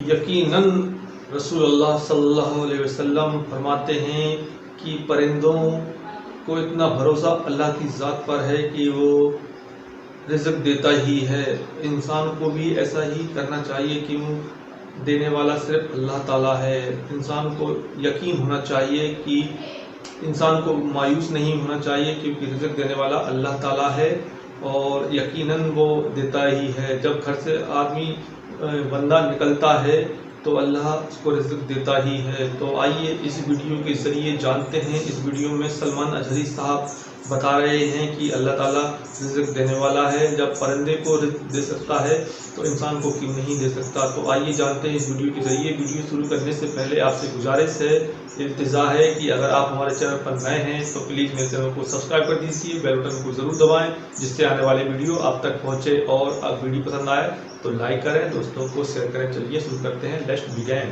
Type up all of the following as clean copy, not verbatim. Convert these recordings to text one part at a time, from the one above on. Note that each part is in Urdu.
یقیناً رسول اللہ صلی اللہ علیہ وسلم فرماتے ہیں کہ پرندوں کو اتنا بھروسہ اللہ کی ذات پر ہے کہ وہ رزق دیتا ہی ہے. انسان کو بھی ایسا ہی کرنا چاہیے، کیوں دینے والا صرف اللہ تعالیٰ ہے. انسان کو یقین ہونا چاہیے کہ انسان کو مایوس نہیں ہونا چاہیے، کیونکہ رزق دینے والا اللہ تعالیٰ ہے اور یقیناً وہ دیتا ہی ہے. جب گھر سے آدمی بندہ نکلتا ہے تو اللہ اس کو رزق دیتا ہی ہے. تو آئیے اس ویڈیو کے ذریعے جانتے ہیں. اس ویڈیو میں سلمان اظہری صاحب بتا رہے ہیں کہ اللہ تعالیٰ رزق دینے والا ہے. جب پرندے کو رزق دے سکتا ہے تو انسان کو کیوں نہیں دے سکتا. تو آئیے جانتے ہیں اس ویڈیو کے ذریعے. ویڈیو شروع کرنے سے پہلے آپ سے گزارش ہے، التجا ہے کہ اگر آپ ہمارے چینل پر نئے ہیں تو پلیز میرے چینل کو سبسکرائب کر دیجیے، بیل بٹن کو ضرور دبائیں جس سے آنے والے ویڈیو آپ تک پہنچے. اور اب ویڈیو پسند آئے تو لائک کریں، دوستوں کو شیئر کریں. چلیے شروع کرتے ہیں. Let's begin.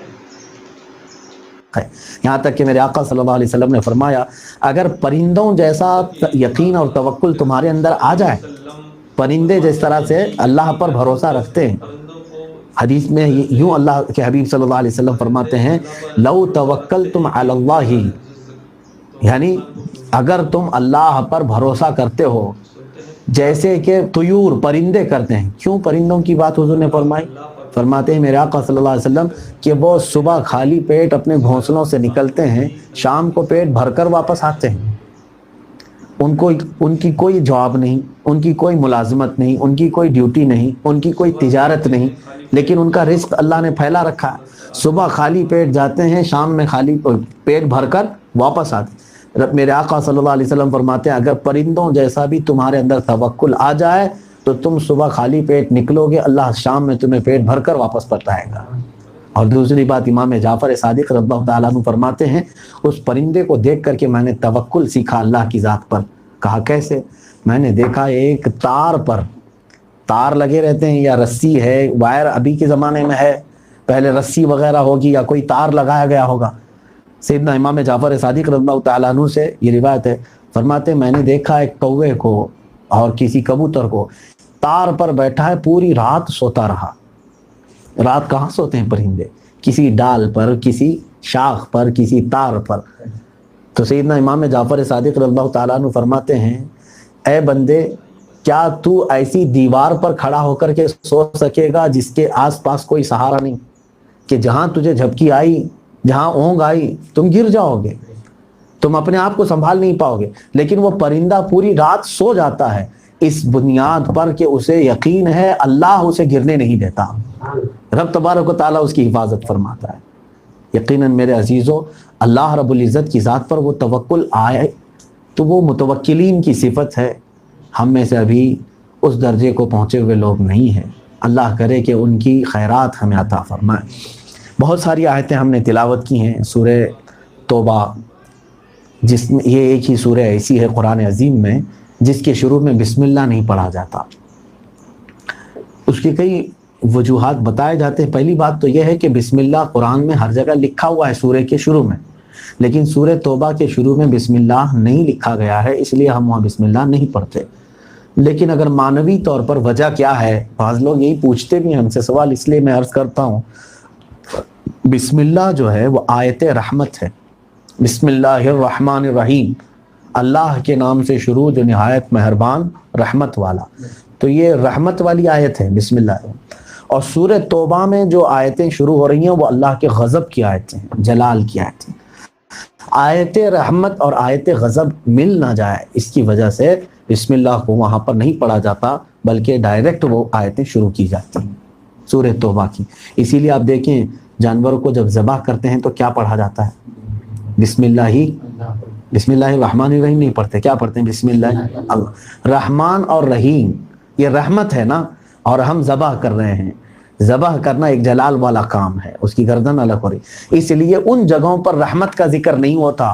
یہاں تک کہ میرے آقا صلی اللہ علیہ وسلم نے فرمایا اگر پرندوں جیسا یقین اور توکل تمہارے اندر آ جائے، پرندے جس طرح سے اللہ پر بھروسہ رکھتے ہیں. حدیث میں یوں اللہ کے حبیب صلی اللہ علیہ وسلم فرماتے ہیں لو توکلتم علی اللہ، یعنی اگر تم اللہ پر بھروسہ کرتے ہو جیسے کہ طیور پرندے کرتے ہیں. کیوں پرندوں کی بات حضور نے فرمائی؟ فرماتے ہیں میرے آقا صلی اللہ علیہ وسلم کہ وہ صبح خالی پیٹ اپنے گھونسلوں سے نکلتے ہیں، شام کو پیٹ بھر کر واپس آتے ہیں. ان کی کوئی جاب نہیں، ان کی کوئی ملازمت نہیں، ان کی کوئی ڈیوٹی نہیں، ان کی کوئی تجارت نہیں، لیکن ان کا رزق اللہ نے پھیلا رکھا ہے. صبح خالی پیٹ جاتے ہیں، شام میں خالی پیٹ بھر کر واپس آتے ہیں. میرے آقا صلی اللہ علیہ وسلم فرماتے ہیں اگر پرندوں جیسا بھی تمہارے اندر توکل آ جائے تو تم صبح خالی پیٹ نکلو گے، اللہ شام میں تمہیں پیٹ بھر کر واپس پلٹائے گا. اور دوسری بات امام جعفر صادق رضی اللہ تعالیٰ عنہ فرماتے ہیں اس پرندے کو دیکھ کر کے میں نے توکل سیکھا اللہ کی ذات پر. کہا کیسے؟ میں نے دیکھا ایک تار پر تار لگے رہتے ہیں یا رسی ہے، وائر ابھی کے زمانے میں ہے، پہلے رسی وغیرہ ہوگی یا کوئی تار لگایا گیا ہوگا. سیدنا امام جعفر صادق رضی اللہ تعالیٰ عنہ سے یہ روایت ہے، فرماتے میں نے دیکھا ایک کوے کو اور کسی کبوتر کو تار پر بیٹھا ہے، پوری رات سوتا رہا. رات کہاں سوتے ہیں پرندے؟ کسی ڈال پر، کسی شاخ پر، کسی تار پر. تو سیدنا امام جعفر صادق رضی اللہ تعالیٰ عنہ فرماتے ہیں اے بندے کیا تو ایسی دیوار پر کھڑا ہو کر کے سو سکے گا جس کے آس پاس کوئی سہارا نہیں، کہ جہاں تجھے جھپکی آئی، جہاں اونگ آئی تم گر جاؤ گے، تم اپنے آپ کو سنبھال نہیں پاؤ گے. لیکن وہ پرندہ پوری رات سو جاتا ہے اس بنیاد پر کہ اسے یقین ہے اللہ اسے گرنے نہیں دیتا، رب تبارک و تعالیٰ اس کی حفاظت فرماتا ہے. یقیناً میرے عزیزو اللہ رب العزت کی ذات پر وہ توکل آئے تو وہ متوکلین کی صفت ہے. ہم میں سے ابھی اس درجے کو پہنچے ہوئے لوگ نہیں ہیں. اللہ کرے کہ ان کی خیرات ہمیں عطا فرمائے. بہت ساری آیتیں ہم نے تلاوت کی ہیں. سورہ توبہ جس میں یہ ایک ہی سورہ ایسی ہے قرآن عظیم میں جس کے شروع میں بسم اللہ نہیں پڑھا جاتا. اس کی کئی وجوہات بتائے جاتے ہیں. پہلی بات تو یہ ہے کہ بسم اللہ قرآن میں ہر جگہ لکھا ہوا ہے سورہ کے شروع میں، لیکن سورہ توبہ کے شروع میں بسم اللہ نہیں لکھا گیا ہے، اس لیے ہم وہاں بسم اللہ نہیں پڑھتے. لیکن اگر معنوی طور پر وجہ کیا ہے، بعض لوگ یہی پوچھتے بھی ہیں ہم سے سوال، اس لیے میں عرض کرتا ہوں بسم اللہ جو ہے وہ آیت رحمت ہے. بسم اللہ الرحمن الرحیم، اللہ کے نام سے شروع جو نہایت مہربان رحمت والا. تو یہ رحمت والی آیت ہے بسم اللہ. اور سورہ توبہ میں جو آیتیں شروع ہو رہی ہیں وہ اللہ کے غضب کی آیتیں ہیں، جلال کی آیتیں. آیت رحمت اور آیت غضب مل نہ جائے اس کی وجہ سے بسم اللہ کو وہاں پر نہیں پڑھا جاتا، بلکہ ڈائریکٹ وہ آیتیں شروع کی جاتی ہیں سورہ توبہ کی. اسی لیے آپ دیکھیں جانوروں کو جب ذبح کرتے ہیں تو کیا پڑھا جاتا ہے؟ بسم اللہ الرحمن الرحیم نہیں پڑھتے، کیا پڑھتے ہیں؟ بسم اللہ. رحمان اور رحیم یہ رحمت ہے نا، اور ہم ذبح کر رہے ہیں. ذبح کرنا ایک جلال والا کام ہے، اس کی گردن الگ ہو رہی، اس لیے ان جگہوں پر رحمت کا ذکر نہیں ہوتا،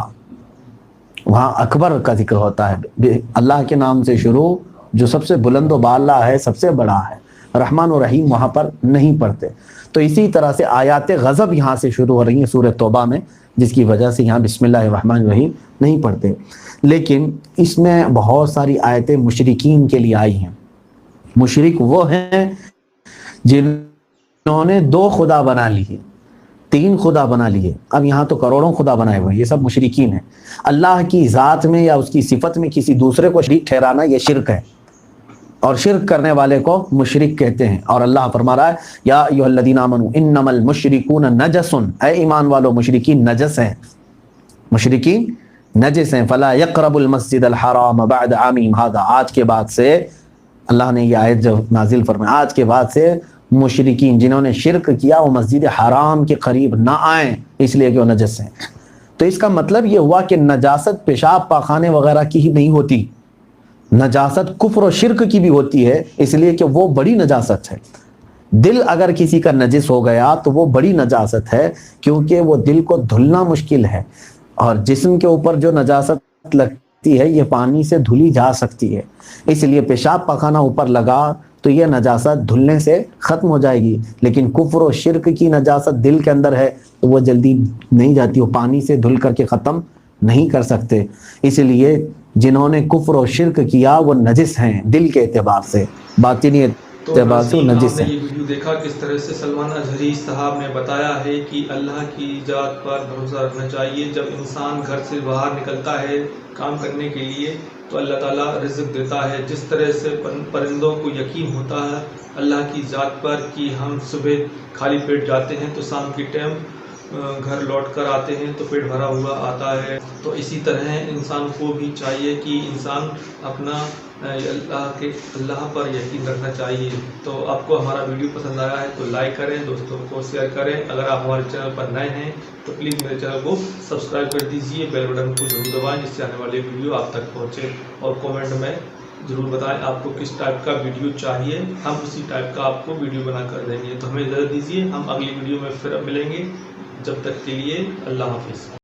وہاں اکبر کا ذکر ہوتا ہے. اللہ کے نام سے شروع جو سب سے بلند و بالا ہے، سب سے بڑا ہے. رحمان و رحیم وہاں پر نہیں پڑھتے. تو اسی طرح سے آیات غضب یہاں سے شروع ہو رہی ہیں سورہ توبہ میں، جس کی وجہ سے یہاں بسم اللہ الرحمن الرحیم نہیں پڑھتے. لیکن اس میں بہت ساری آیتیں مشرکین کے لیے آئی ہیں. مشرک وہ ہیں جن انہوں نے 2 خدا بنا لیے، 3 خدا بنا لیے، اب یہاں تو کروڑوں خدا بنائے ہوئے ہیں، یہ سب مشرکین ہیں۔ اللہ کی ذات میں یا اس کی صفت میں کسی دوسرے کو شریک ٹھہرانا یہ شرک ہے، اور شرک کرنے والے کو مشرک کہتے ہیں۔ اور اللہ فرما رہا ہے یا ایھا الذین آمنوا انما المشرکون نجس، اے ایمان والو مشرکین نجس ہیں، مشرکین نجس ہیں، فلا یقربوا المسجد الحرام بعد عامہم ھذا، آج کے بعد سے اللہ نے یہ آیت جو نازل فرمائی، آج کے بعد سے مشرکین جنہوں نے شرک کیا وہ مسجد حرام کے قریب نہ آئیں، اس لیے کہ وہ نجس ہیں۔ تو اس کا مطلب یہ ہوا کہ نجاست پیشاب پاخانے وغیرہ کی ہی نہیں ہوتی، نجاست کفر و شرک کی بھی ہوتی ہے، اس لیے کہ وہ بڑی نجاست ہے۔ دل اگر کسی کا نجس ہو گیا تو وہ بڑی نجاست ہے، کیونکہ وہ دل کو دھلنا مشکل ہے، اور جسم کے اوپر جو نجاست لگتی ہے یہ پانی سے دھلی جا سکتی ہے، اس لیے پیشاب پاخانہ اوپر لگا تو یہ نجاست دھلنے سے ختم ہو جائے گی، لیکن کفر و شرک کی نجاست دل کے اندر ہے تو وہ جلدی نہیں جاتی، وہ پانی سے دھل کر کے ختم نہیں کر سکتے۔ اس لیے جنہوں نے کفر و شرک کیا وہ نجس ہیں دل کے اعتبار سے، باطنی تو اعتبار سے وہ ناظرین، نجس آپ نے ہیں۔ یہ ویڈیو دیکھا کس طرح سے سلمان اظہری صاحب نے بتایا ہے کہ اللہ کی ذات پر بھروسہ رکھنا چاہیے۔ جب انسان گھر سے باہر نکلتا ہے کام کرنے کے لیے تو اللہ تعالیٰ رزق دیتا ہے، جس طرح سے پرندوں کو یقین ہوتا ہے اللہ کی ذات پر کہ ہم صبح خالی پیٹ جاتے ہیں تو شام کے ٹائم گھر لوٹ کر آتے ہیں تو پیٹ بھرا ہوا آتا ہے، تو اسی طرح انسان کو بھی چاہیے کہ انسان اپنا اللہ پر یقین رکھنا چاہیے۔ تو آپ کو ہمارا ویڈیو پسند آیا ہے تو لائک کریں، دوستوں کو شیئر کریں، اگر آپ ہمارے چینل پر نئے ہیں تو پلیز میرے چینل کو سبسکرائب کر دیجیے، بیل بٹن کو ضرور دبائیں جس سے آنے والے ویڈیو آپ تک پہنچے، اور کامنٹ میں ضرور بتائیں آپ کو کس ٹائپ کا ویڈیو چاہیے، ہم اسی ٹائپ کا آپ کو ویڈیو بنا کر دیں گے۔ تو ہمیں اجازت دیجیے، ہم اگلی ویڈیو میں پھر ملیں گے، جب تک کے لیے اللہ حافظ۔